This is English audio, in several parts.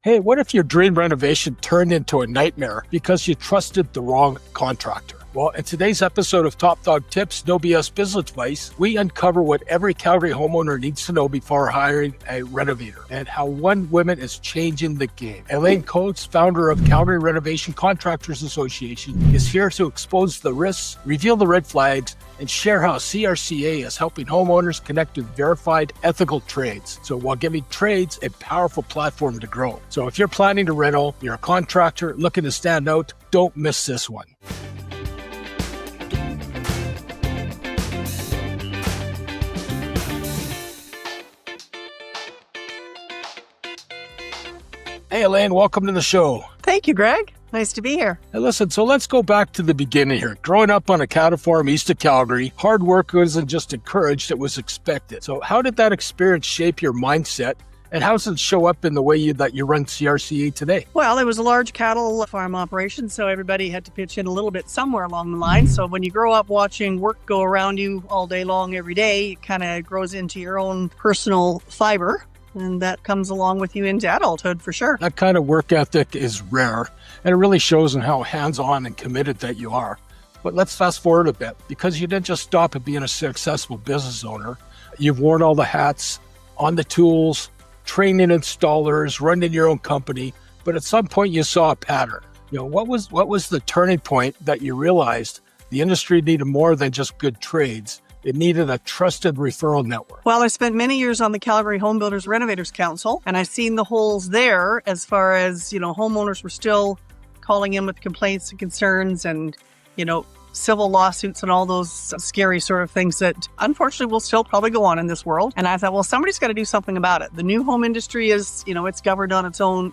Hey, what if your dream renovation turned into a nightmare because you trusted the wrong contractor? Well, in today's episode of Top Dog Tips, No BS Business Advice, we uncover what every Calgary homeowner needs to know before hiring a renovator and how one woman is changing the game. Elaine Coates, founder of Calgary Renovation Contractors Association, is here to expose the risks, reveal the red flags, and share how CRCA is helping homeowners connect with verified ethical trades. So while giving trades a powerful platform to grow. So if you're planning to reno, you're a contractor looking to stand out, don't miss this one. Hey, Elaine, welcome to the show. Thank you, Greg. Nice to be here. Hey, listen, so let's go back to the beginning here. Growing up on a cattle farm east of Calgary, hard work wasn't just encouraged, it was expected. So how did that experience shape your mindset, and how does it show up in the way that you run CRCA today? Well, it was a large cattle farm operation, so everybody had to pitch in a little bit somewhere along the line. So when you grow up watching work go around you all day long, every day, it kind of grows into your own personal fiber. And that comes along with you into adulthood for sure. That kind of work ethic is rare, and it really shows in how hands-on and committed that you are. But let's fast forward a bit, because you didn't just stop at being a successful business owner. You've worn all the hats, on the tools, training installers, running your own company. But at some point you saw a pattern. What was the turning point that you realized the industry needed more than just good trades? It needed a trusted referral network. Well, I spent many years on the Calgary Home Builders Renovators Council, and I've seen the holes there as far as, homeowners were still calling in with complaints and concerns and, civil lawsuits and all those scary sort of things that unfortunately will still probably go on in this world. And I thought, well, somebody's got to do something about it. The new home industry is, it's governed on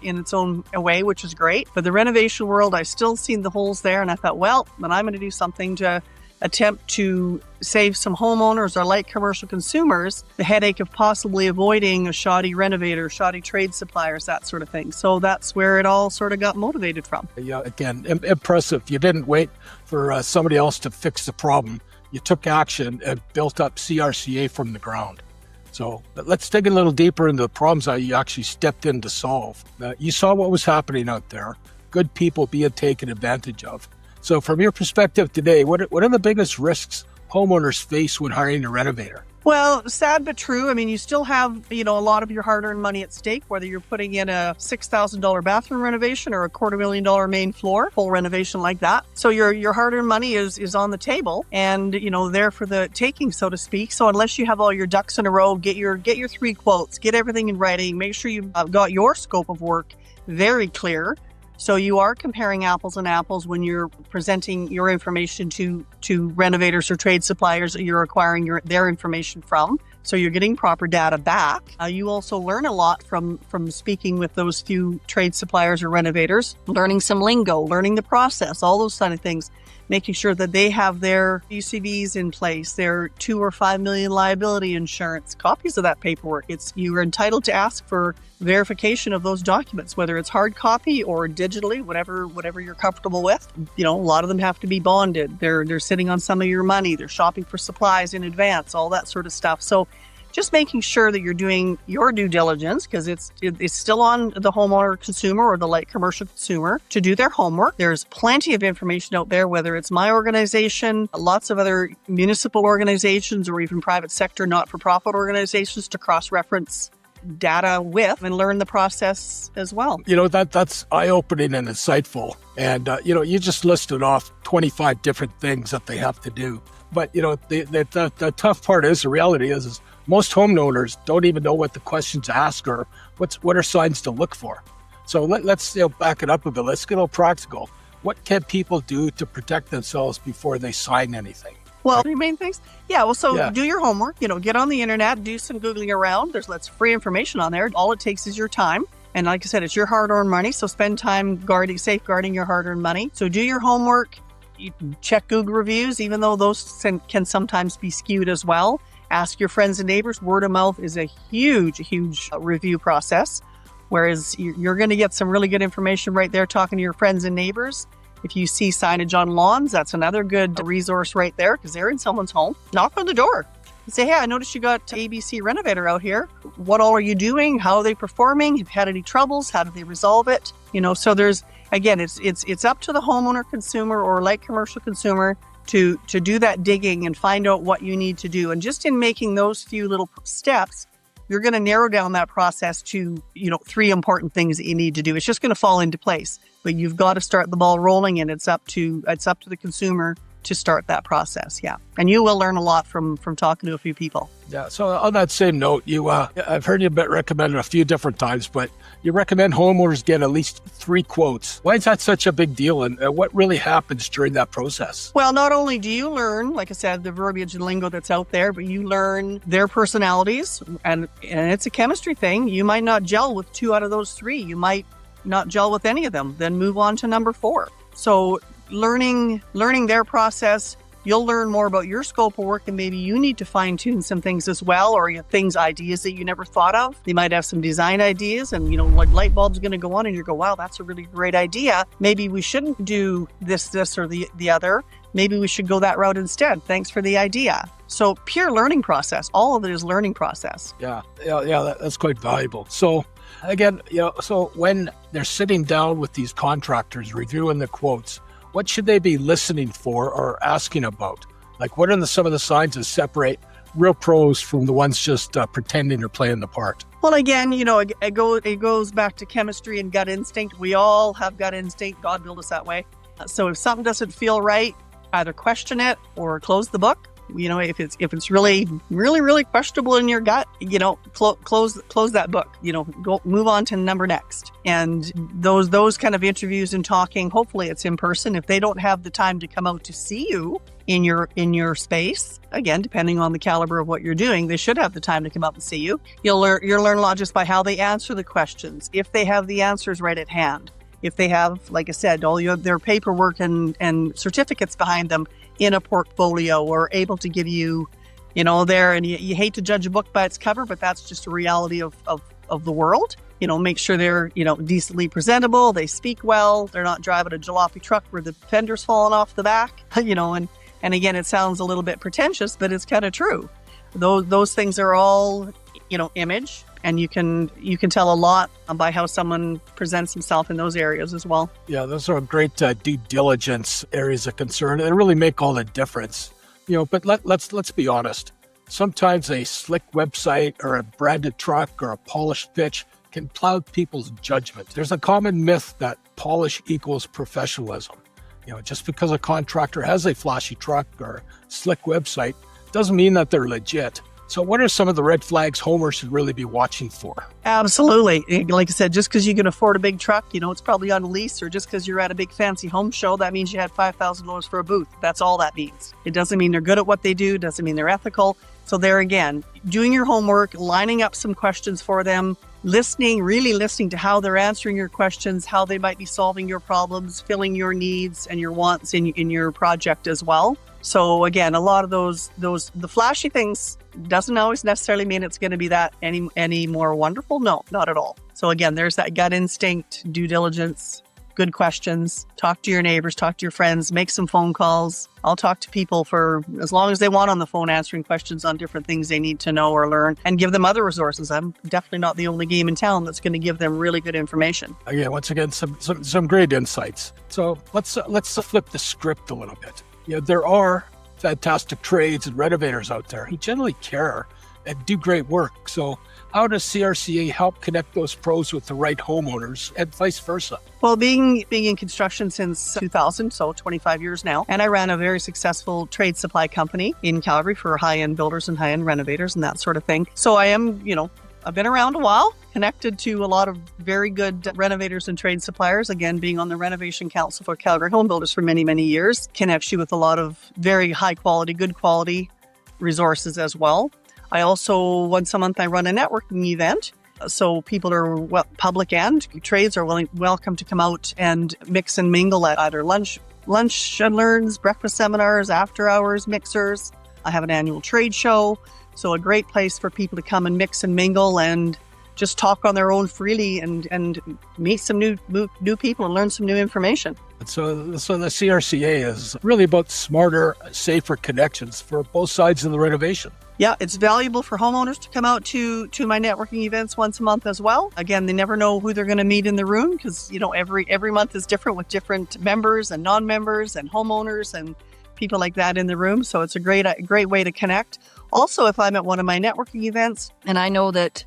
in its own way, which is great. But the renovation world, I still seen the holes there. And I thought, well, then I'm going to do something to attempt to save some homeowners or light commercial consumers the headache of possibly avoiding a shoddy renovator, shoddy trade suppliers, that sort of thing. So that's where it all sort of got motivated from. Yeah, again, impressive. You didn't wait for somebody else to fix the problem. You took action and built up CRCA from the ground. So let's dig a little deeper into the problems that you actually stepped in to solve. You saw what was happening out there, good people being taken advantage of. So from your perspective today, what are the biggest risks homeowners face when hiring a renovator? Well, sad but true. I mean, you still have, a lot of your hard-earned money at stake, whether you're putting in a $6,000 bathroom renovation or a $250,000 main floor, full renovation like that. So your hard-earned money is on the table and, there for the taking, so to speak. So unless you have all your ducks in a row, get your 3 quotes, get everything in writing, make sure you've got your scope of work very clear. So you are comparing apples and apples when you're presenting your information to renovators or trade suppliers that you're acquiring their information from. So you're getting proper data back. You also learn a lot from speaking with those few trade suppliers or renovators, learning some lingo, learning the process, all those kind of things, making sure that they have their UCVs in place, their $2 or $5 million liability insurance, copies of that paperwork. You're entitled to ask for verification of those documents, whether it's hard copy or digitally, whatever you're comfortable with. A lot of them have to be bonded. They're sitting on some of your money. They're shopping for supplies in advance, all that sort of stuff. So just making sure that you're doing your due diligence, because it's still on the homeowner consumer or the light commercial consumer to do their homework. There's plenty of information out there, whether it's my organization, lots of other municipal organizations, or even private sector not-for-profit organizations to cross-reference data with and learn the process as well. That's eye-opening and insightful. And, you just listed off 25 different things that they have to do. But, the tough part is, the reality is most homeowners don't even know what the questions to ask or what are signs to look for. So let's back it up a bit. Let's get a little practical. What can people do to protect themselves before they sign anything? Well, three main things. Do your homework, get on the internet, do some Googling around. There's lots of free information on there. All it takes is your time. And like I said, it's your hard-earned money. So spend time safeguarding your hard-earned money. So do your homework. You check Google reviews, even though those can sometimes be skewed as well. Ask your friends and neighbors. Word of mouth is a huge review process. Whereas you're going to get some really good information right there talking to your friends and neighbors. If you see signage on lawns, that's another good resource right there because they're in someone's home. Knock on the door. Say, hey, I noticed you got ABC Renovator out here. What all are you doing? How are they performing? Have you had any troubles? How do they resolve it? So there's, again, it's up to the homeowner consumer or light commercial consumer to do that digging and find out what you need to do. And just in making those few little steps, you're going to narrow down that process to, 3 important things that you need to do. It's just going to fall into place, but you've got to start the ball rolling, and it's up to the consumer to start that process. Yeah. And you will learn a lot from talking to a few people. Yeah. So on that same note, I've heard you recommend it a few different times, but you recommend homeowners get at least 3 quotes. Why is that such a big deal? And what really happens during that process? Well, not only do you learn, like I said, the verbiage and lingo that's out there, but you learn their personalities, and it's a chemistry thing. You might not gel with 2 out of those 3. You might not gel with any of them, then move on to number 4. So learning their process, you'll learn more about your scope of work, and maybe you need to fine tune some things as well, or ideas that you never thought of. They might have some design ideas, and like light bulb's going to go on, and you go, wow, that's a really great idea. Maybe we shouldn't do this or the other. Maybe we should go that route instead. Thanks for the idea. So pure learning process. All of it is learning process. Yeah, that's quite valuable. So again, so when they're sitting down with these contractors reviewing the quotes, what should they be listening for or asking about? Like, what are some of the signs that separate real pros from the ones just pretending or playing the part? Well, again, it goes back to chemistry and gut instinct. We all have gut instinct. God built us that way. So if something doesn't feel right, either question it or close the book. If it's really, really, really questionable in your gut, close that book. Go move on to number next. And those kind of interviews and talking, hopefully it's in person. If they don't have the time to come out to see you in your space, again, depending on the caliber of what you're doing, they should have the time to come up and see you. You'll learn a lot just by how they answer the questions. If they have the answers right at hand, if they have, like I said, all their paperwork and certificates behind them in a portfolio, or able to give you, there, and you hate to judge a book by its cover, but that's just a reality of the world. Make sure they're, decently presentable, they speak well, they're not driving a jalopy truck where the fender's falling off the back, and again, it sounds a little bit pretentious, but it's kind of true. Those things are all, image, and you can tell a lot by how someone presents himself in those areas as well. Yeah, those are great due diligence areas of concern. They really make all the difference. But let's be honest. Sometimes a slick website or a branded truck or a polished pitch can cloud people's judgment. There's a common myth that polish equals professionalism. Just because a contractor has a flashy truck or slick website doesn't mean that they're legit. So what are some of the red flags homeowners should really be watching for? Absolutely. Like I said, just because you can afford a big truck, it's probably on lease, or just because you're at a big fancy home show, that means you had $5,000 for a booth. That's all that means. It doesn't mean they're good at what they do. Doesn't mean they're ethical. So there again, doing your homework, lining up some questions for them, really listening to how they're answering your questions, how they might be solving your problems, filling your needs and your wants in your project as well. So again, a lot of the flashy things doesn't always necessarily mean it's going to be that any more wonderful. No, not at all. So again, there's that gut instinct, due diligence, good questions, talk to your neighbors, talk to your friends, make some phone calls. I'll talk to people for as long as they want on the phone, answering questions on different things they need to know or learn, and give them other resources. I'm definitely not the only game in town that's going to give them really good information. Yeah, once again, some great insights. So let's flip the script a little bit. There are fantastic trades and renovators out there who generally care and do great work. So how does CRCA help connect those pros with the right homeowners and vice versa? Well, being in construction since 2000, so 25 years now, and I ran a very successful trade supply company in Calgary for high-end builders and high-end renovators and that sort of thing. So I am, I've been around a while, connected to a lot of very good renovators and trade suppliers. Again, being on the Renovation Council for Calgary Home Builders for many, many years, connects you with a lot of very high quality, good quality resources as well. I also, once a month, I run a networking event. So people are, public and trades are welcome to come out and mix and mingle at either lunch and learns, breakfast seminars, after hours mixers. I have an annual trade show. So a great place for people to come and mix and mingle and just talk on their own freely and meet some new people and learn some new information. So the CRCA is really about smarter, safer connections for both sides of the renovation. Yeah, it's valuable for homeowners to come out to my networking events once a month as well. Again, they never know who they're going to meet in the room because, every month is different with different members and non-members and homeowners and people like that in the room. So it's a great way to connect. Also, if I'm at one of my networking events and I know that,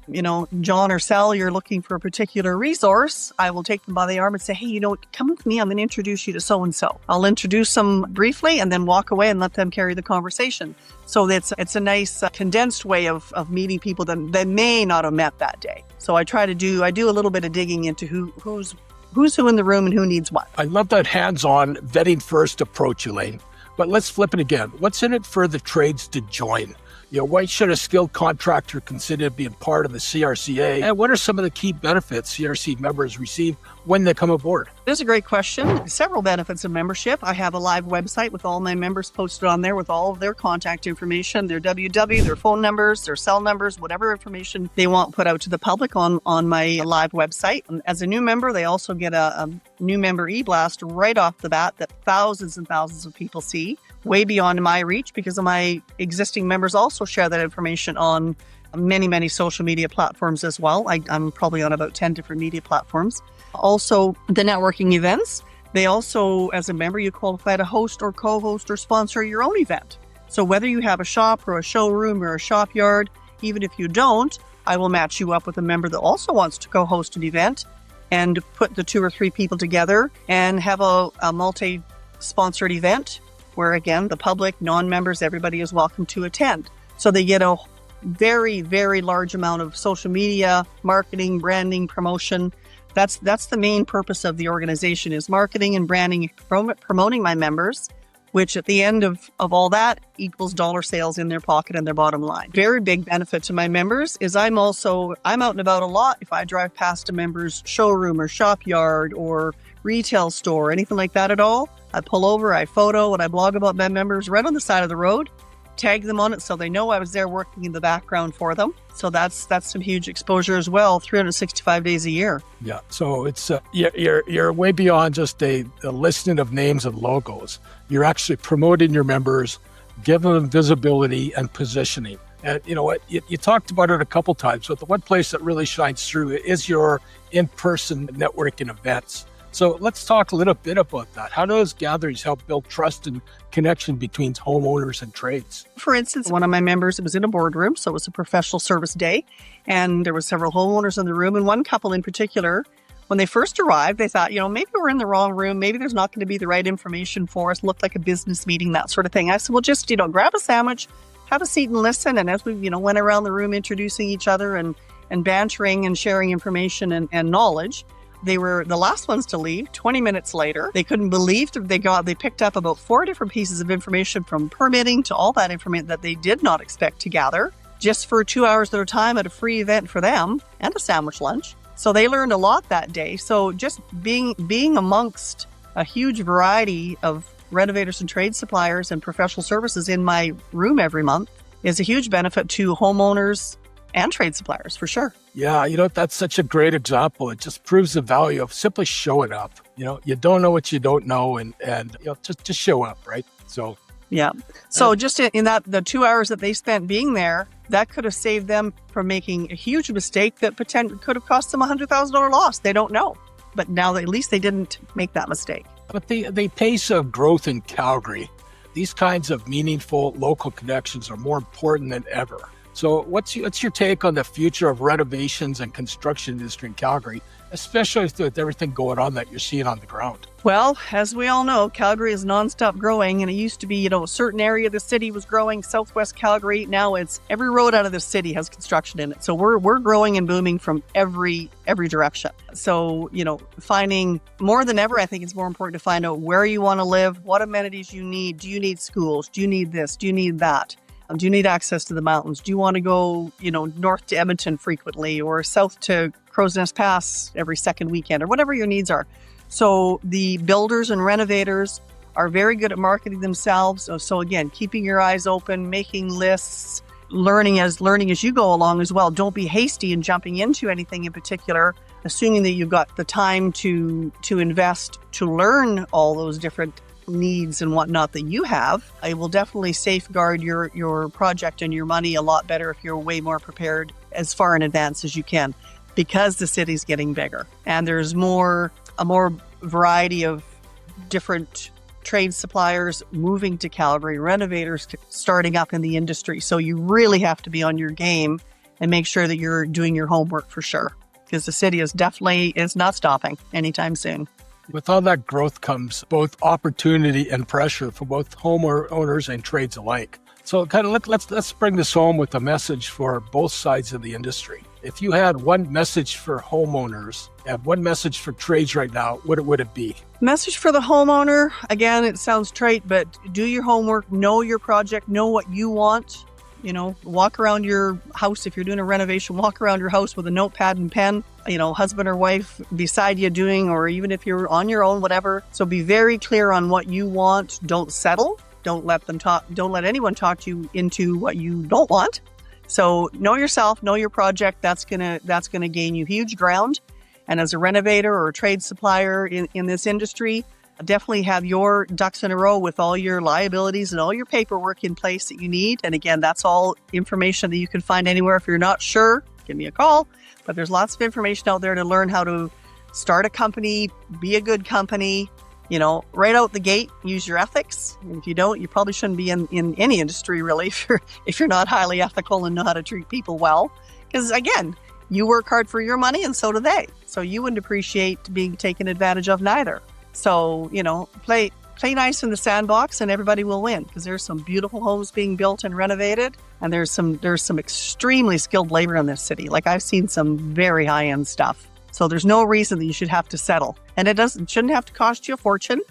John or Sal, you're looking for a particular resource, I will take them by the arm and say, hey, come with me. I'm going to introduce you to so-and-so. I'll introduce them briefly and then walk away and let them carry the conversation. So it's a nice condensed way of meeting people that they may not have met that day. So I do a little bit of digging into who's who in the room and who needs what. I love that hands-on vetting first approach, Elaine. But let's flip it again. What's in it for the trades to join? Why should a skilled contractor consider being part of the CRCA? And what are some of the key benefits CRC members receive when they come aboard? This is a great question. Several benefits of membership. I have a live website with all my members posted on there with all of their contact information, their WW, their phone numbers, their cell numbers, whatever information they want put out to the public on my live website. And as a new member, they also get a new member e-blast right off the bat that thousands and thousands of people see, way beyond my reach because of my existing members also share that information on many, many social media platforms as well. I'm probably on about 10 different media platforms. Also, the networking events, they also, as a member, you qualify to host or co-host or sponsor your own event. So whether you have a shop or a showroom or a shop yard, even if you don't, I will match you up with a member that also wants to co-host an event and put the 2 or 3 people together and have a multi-sponsored event where, again, the public, non-members, everybody is welcome to attend. So they get a very, very large amount of social media, marketing, branding, promotion. That's the main purpose of the organization is marketing and branding, promoting my members, which at the end of all that equals dollar sales in their pocket and their bottom line. Very big benefit to my members is I'm out and about a lot. If I drive past a member's showroom or shop yard or retail store, anything like that at all, I pull over, I photo, and I blog about my members right on the side of the road, tag them on it so they know I was there working in the background for them. So that's some huge exposure as well, 365 days a year. Yeah, so it's you're way beyond just a listing of names and logos. You're actually promoting your members, giving them visibility and positioning. And you know what, you talked about it a couple times, but the one place that really shines through is your in-person networking events. So let's talk a little bit about that. How do those gatherings help build trust and connection between homeowners and trades? For instance, one of my members, it was in a boardroom, so it was a professional service day, and there were several homeowners in the room, and one couple in particular, when they first arrived, they thought, maybe we're in the wrong room, maybe there's not going to be the right information for us, looked like a business meeting, that sort of thing. I said, well, just, grab a sandwich, have a seat and listen, and as we, went around the room introducing each other and bantering and sharing information and knowledge, they were the last ones to leave. 20 minutes later, they couldn't believe they picked up about 4 different pieces of information from permitting to all that information that they did not expect to gather just for 2 hours at a time at a free event for them and a sandwich lunch. So they learned a lot that day. So just being amongst a huge variety of renovators and trade suppliers and professional services in my room every month is a huge benefit to homeowners and trade suppliers, for sure. Yeah, that's such a great example. It just proves the value of simply showing up. You don't know what you don't know, and just show up, right? So yeah. So just in that the 2 hours that they spent being there, that could have saved them from making a huge mistake that potentially could have cost them $100,000 loss. They don't know, but now at least they didn't make that mistake. But the pace of growth in Calgary, these kinds of meaningful local connections are more important than ever. So what's your take on the future of renovations and construction industry in Calgary, especially with everything going on that you're seeing on the ground? Well, as we all know, Calgary is nonstop growing, and it used to be, a certain area of the city was growing, southwest Calgary. Now it's every road out of the city has construction in it. So we're growing and booming from every direction. So, finding more than ever, I think it's more important to find out where you want to live, what amenities you need. Do you need schools? Do you need this? Do you need that? Do you need access to the mountains? Do you want to go, north to Edmonton frequently or south to Crow's Nest Pass every second weekend or whatever your needs are? So the builders and renovators are very good at marketing themselves. So again, keeping your eyes open, making lists, learning as you go along as well. Don't be hasty in jumping into anything in particular, assuming that you've got the time to invest to learn all those different needs and whatnot that you have, it will definitely safeguard your project and your money a lot better if you're way more prepared as far in advance as you can, because the city's getting bigger and there's a more variety of different trade suppliers moving to Calgary, renovators starting up in the industry. So you really have to be on your game and make sure that you're doing your homework for sure, because the city is not stopping anytime soon. With all that growth comes both opportunity and pressure for both homeowners and trades alike. So kind of let's bring this home with a message for both sides of the industry. If you had one message for homeowners and one message for trades right now, what would it be? Message for the homeowner, again, it sounds trite, but do your homework, know your project, know what you want. Walk around your house. If you're doing a renovation, walk around your house with a notepad and pen, husband or wife beside you doing, or even if you're on your own, whatever. So be very clear on what you want. Don't settle. Don't let anyone talk you into what you don't want. So know yourself, know your project. That's gonna gain you huge ground. And as a renovator or a trade supplier in this industry, definitely have your ducks in a row with all your liabilities and all your paperwork in place that you need. And again, that's all information that you can find anywhere. If you're not sure, give me a call. But there's lots of information out there to learn how to start a company, be a good company, right out the gate, use your ethics. And if you don't, you probably shouldn't be in any industry really if you're not highly ethical and know how to treat people well. Because again, you work hard for your money and so do they. So you wouldn't appreciate being taken advantage of neither. So, play nice in the sandbox and everybody will win, because there's some beautiful homes being built and renovated. And there's some extremely skilled labor in this city. Like I've seen some very high-end stuff. So there's no reason that you should have to settle. And it shouldn't have to cost you a fortune,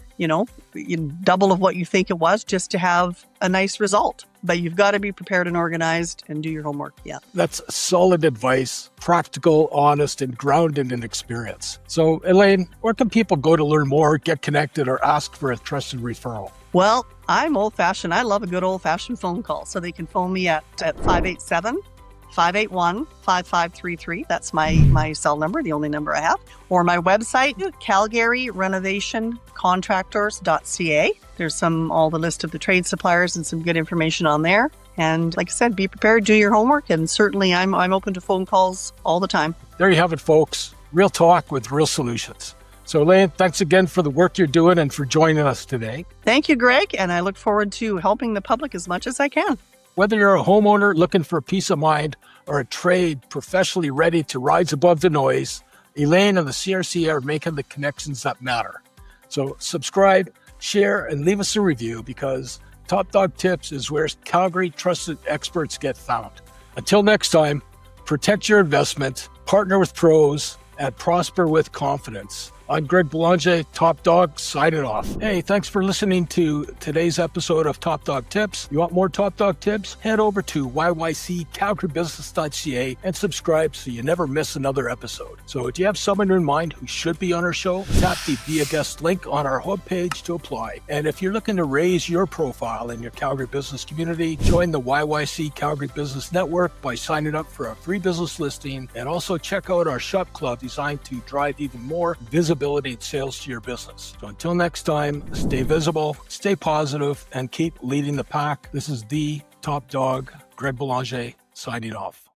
double of what you think it was just to have a nice result. But you've got to be prepared and organized and do your homework. Yeah. That's solid advice, practical, honest, and grounded in experience. So, Elaine, where can people go to learn more, get connected, or ask for a trusted referral? Well, I'm old-fashioned. I love a good old-fashioned phone call. So they can phone me at 587-581-5533. That's my cell number, the only number I have. Or my website, Calgary Renovation Contractors.ca. There's all the list of the trade suppliers and some good information on there. And like I said, be prepared, do your homework, and certainly I'm open to phone calls all the time. There you have it, folks. Real talk with real solutions. So, Elaine, thanks again for the work you're doing and for joining us today. Thank you, Greg, and I look forward to helping the public as much as I can. Whether you're a homeowner looking for peace of mind or a trade professionally ready to rise above the noise, Elaine and the CRCA are making the connections that matter. So subscribe, share, and leave us a review, because Top Dog Tips is where Calgary trusted experts get found. Until next time, protect your investment, partner with pros, and prosper with confidence. I'm Greg Belanger, Top Dog, signing off. Hey, thanks for listening to today's episode of Top Dog Tips. You want more Top Dog Tips? Head over to yyccalgarybusiness.ca and subscribe so you never miss another episode. So do you have someone in mind who should be on our show? Tap the Be a Guest link on our homepage to apply. And if you're looking to raise your profile in your Calgary business community, join the YYC Calgary Business Network by signing up for a free business listing, and also check out our shop club designed to drive even more visibility and sales to your business. So until next time, stay visible, stay positive, and keep leading the pack. This is the Top Dog, Greg Belanger, signing off.